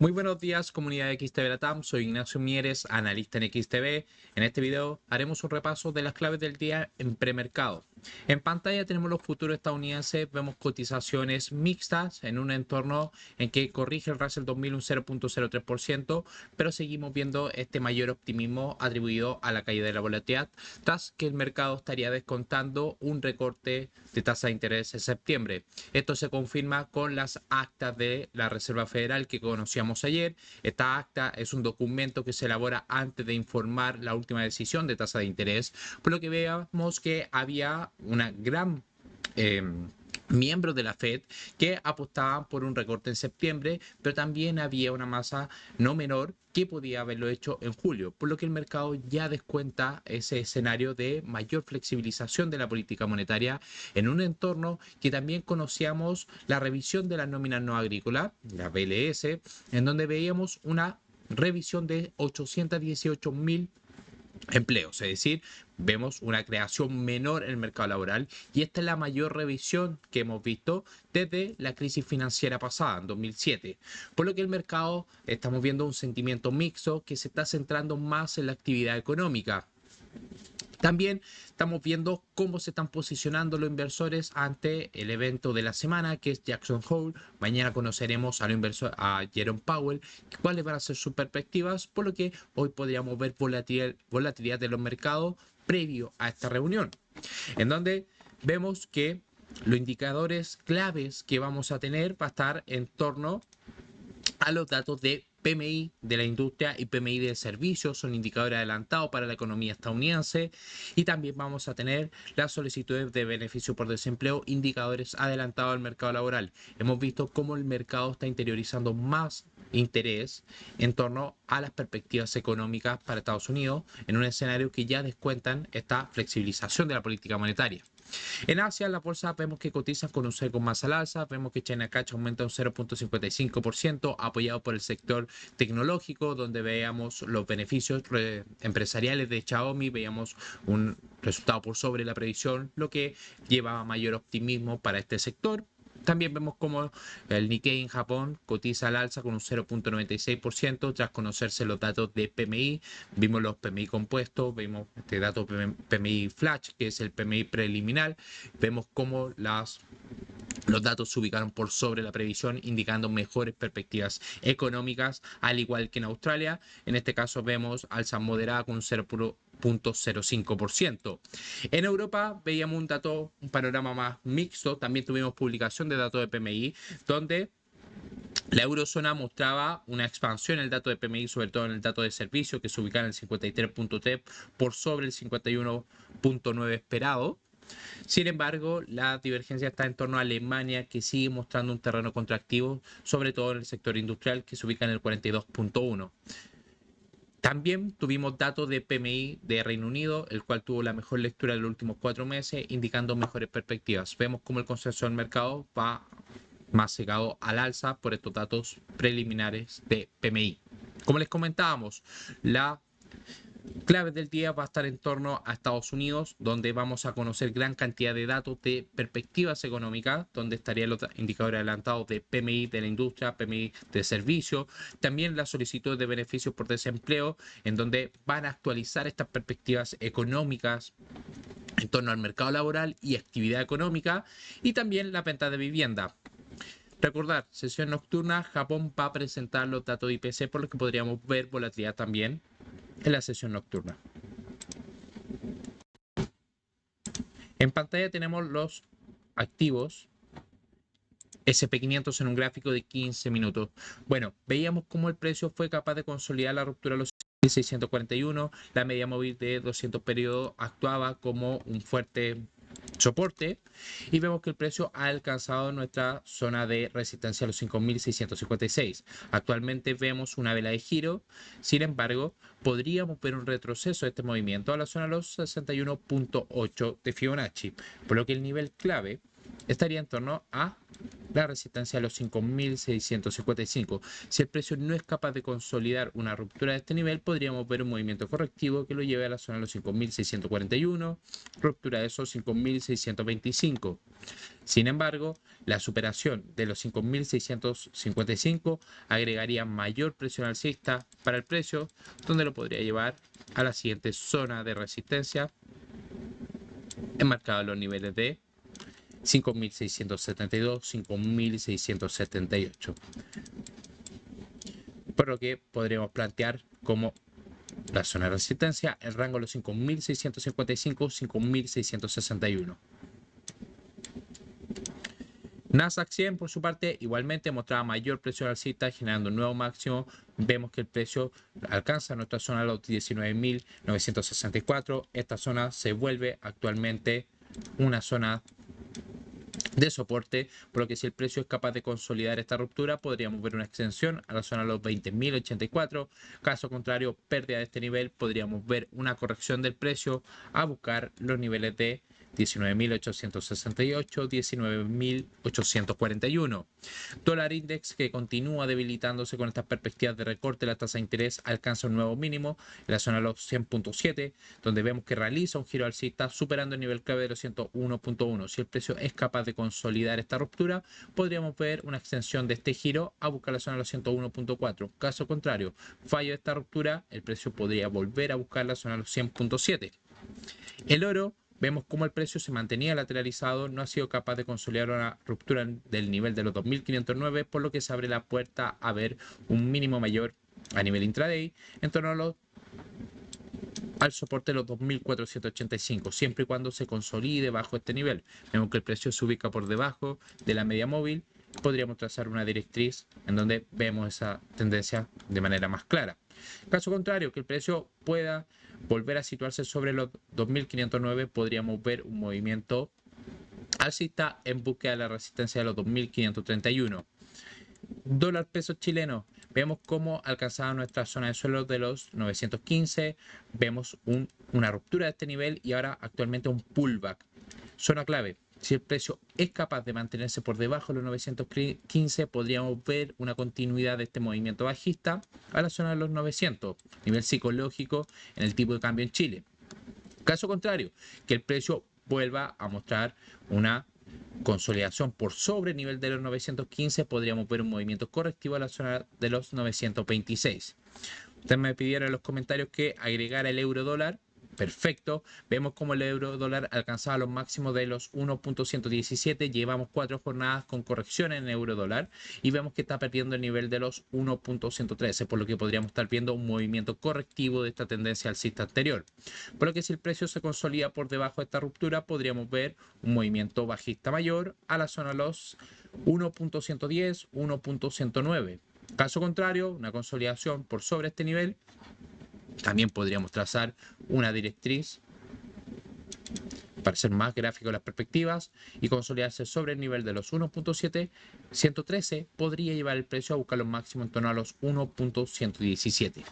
Muy buenos días, comunidad de XTV Latam. Soy Ignacio Mieres, analista en XTV. En este video haremos un repaso de las claves del día en premercado. En pantalla tenemos los futuros estadounidenses. Vemos cotizaciones mixtas en un entorno en que corrige el Russell 2000 un 0.03%, pero seguimos viendo este mayor optimismo atribuido a la caída de la volatilidad, tras que el mercado estaría descontando un recorte de tasa de interés en septiembre. Esto se confirma con las actas de la Reserva Federal que conocíamos ayer. Esta acta es un documento que se elabora antes de informar la última decisión de tasa de interés, por lo que veamos que había una gran miembros de la Fed que apostaban por un recorte en septiembre, pero también había una masa no menor que podía haberlo hecho en julio, por lo que el mercado ya descuenta ese escenario de mayor flexibilización de la política monetaria en un entorno que también conocíamos la revisión de las nóminas no agrícolas, la BLS, en donde veíamos una revisión de 818.000 empleos, es decir, vemos una creación menor en el mercado laboral y esta es la mayor revisión que hemos visto desde la crisis financiera pasada, en 2007. Por lo que el mercado estamos viendo un sentimiento mixto que se está centrando más en la actividad económica. También estamos viendo cómo se están posicionando los inversores ante el evento de la semana, que es Jackson Hole. Mañana conoceremos a Jerome Powell, cuáles van a ser sus perspectivas, por lo que hoy podríamos ver volatilidad de los mercados previo a esta reunión, en donde vemos que los indicadores claves que vamos a tener va a estar en torno a los datos de PMI de la industria y PMI de servicios, son indicadores adelantados para la economía estadounidense, y también vamos a tener las solicitudes de beneficio por desempleo, indicadores adelantados al mercado laboral. Hemos visto cómo el mercado está interiorizando más interés en torno a las perspectivas económicas para Estados Unidos en un escenario que ya descuentan esta flexibilización de la política monetaria. En Asia, las bolsas vemos que cotizan con un sesgo más al alza, vemos que China Cash aumenta un 0.55%, apoyado por el sector tecnológico, donde veíamos los beneficios empresariales de Xiaomi, veíamos un resultado por sobre la previsión, lo que lleva a mayor optimismo para este sector. También vemos como el Nikkei en Japón cotiza al alza con un 0.96% tras conocerse los datos de PMI. Vimos los PMI compuestos, vimos este dato PMI flash, que es el PMI preliminar. Vemos cómo los datos se ubicaron por sobre la previsión, indicando mejores perspectivas económicas, al igual que en Australia. En este caso vemos alza moderada con un 0.05%. En Europa veíamos un panorama más mixto. También tuvimos publicación de datos de PMI, donde la eurozona mostraba una expansión en el dato de PMI, sobre todo en el dato de servicio, que se ubicaba en el 53.3 por sobre el 51.9 esperado. Sin embargo, la divergencia está en torno a Alemania, que sigue mostrando un terreno contractivo, sobre todo en el sector industrial, que se ubica en el 42.1. También tuvimos datos de PMI de Reino Unido, el cual tuvo la mejor lectura de los últimos 4 meses, indicando mejores perspectivas. Vemos cómo el consenso del mercado va más cegado al alza por estos datos preliminares de PMI. Como les comentábamos, la clave del día va a estar en torno a Estados Unidos, donde vamos a conocer gran cantidad de datos de perspectivas económicas, donde estarían los indicadores adelantados de PMI de la industria, PMI de servicio, también las solicitudes de beneficios por desempleo, en donde van a actualizar estas perspectivas económicas en torno al mercado laboral y actividad económica, y también la venta de vivienda. Recordar, sesión nocturna, Japón va a presentar los datos de IPC, por lo que podríamos ver volatilidad también en la sesión nocturna. En pantalla tenemos los activos SP500 en un gráfico de 15 minutos. Bueno, veíamos cómo el precio fue capaz de consolidar la ruptura de los 641, la media móvil de 200 periodos actuaba como un fuerte soporte, y vemos que el precio ha alcanzado nuestra zona de resistencia a los 5.656. Actualmente vemos una vela de giro, sin embargo, podríamos ver un retroceso de este movimiento a la zona de los 61.8 de Fibonacci, por lo que el nivel clave estaría en torno a la resistencia a los 5.655. Si el precio no es capaz de consolidar una ruptura de este nivel, podríamos ver un movimiento correctivo que lo lleve a la zona de los 5.641, ruptura de esos 5.625. Sin embargo, la superación de los 5.655 agregaría mayor presión alcista para el precio, donde lo podría llevar a la siguiente zona de resistencia, enmarcada en los niveles de 5.672, 5.678. Por lo que podríamos plantear como la zona de resistencia el rango de los 5.655, 5.661. Nasdaq 100 por su parte igualmente mostraba mayor presión alcista generando un nuevo máximo. Vemos que el precio alcanza nuestra zona de los 19.964. Esta zona se vuelve actualmente una zona de soporte, por lo que si el precio es capaz de consolidar esta ruptura, podríamos ver una extensión a la zona de los 20.084. Caso contrario, pérdida de este nivel, podríamos ver una corrección del precio a buscar los niveles de 19.868, 19.841. Dólar index que continúa debilitándose con estas perspectivas de recorte de la tasa de interés alcanza un nuevo mínimo en la zona de los 100.7, donde vemos que realiza un giro alcista superando el nivel clave de los 101.1. Si el precio es capaz de consolidar esta ruptura, podríamos ver una extensión de este giro a buscar la zona de los 101.4. Caso contrario, fallo de esta ruptura, el precio podría volver a buscar la zona de los 100.7. El oro, vemos cómo el precio se mantenía lateralizado, no ha sido capaz de consolidar una ruptura del nivel de los 2.509, por lo que se abre la puerta a ver un mínimo mayor a nivel intraday en torno al soporte de los 2.485, siempre y cuando se consolide bajo este nivel. Vemos que el precio se ubica por debajo de la media móvil. Podríamos trazar una directriz en donde vemos esa tendencia de manera más clara. Caso contrario, que el precio pueda volver a situarse sobre los 2.509, podríamos ver un movimiento alcista en búsqueda de la resistencia de los 2.531. Dólar peso chileno, vemos cómo alcanzaba nuestra zona de suelo de los 915, vemos una ruptura de este nivel y ahora actualmente un pullback. Zona clave, si el precio es capaz de mantenerse por debajo de los 915, podríamos ver una continuidad de este movimiento bajista a la zona de los 900, nivel psicológico en el tipo de cambio en Chile. Caso contrario, que el precio vuelva a mostrar una consolidación por sobre el nivel de los 915, podríamos ver un movimiento correctivo a la zona de los 926. Ustedes me pidieron en los comentarios que agregara el euro dólar. Perfecto, vemos como el euro dólar alcanzaba los máximos de los 1.117, llevamos 4 jornadas con corrección en euro dólar y vemos que está perdiendo el nivel de los 1.113, por lo que podríamos estar viendo un movimiento correctivo de esta tendencia alcista anterior. Por lo que si el precio se consolida por debajo de esta ruptura, podríamos ver un movimiento bajista mayor a la zona de los 1.110, 1.109. Caso contrario, una consolidación por sobre este nivel. También podríamos trazar una directriz para ser más gráfico las perspectivas y consolidarse sobre el nivel de los 1.7, 113 podría llevar el precio a buscar los máximos en torno a los 1.117.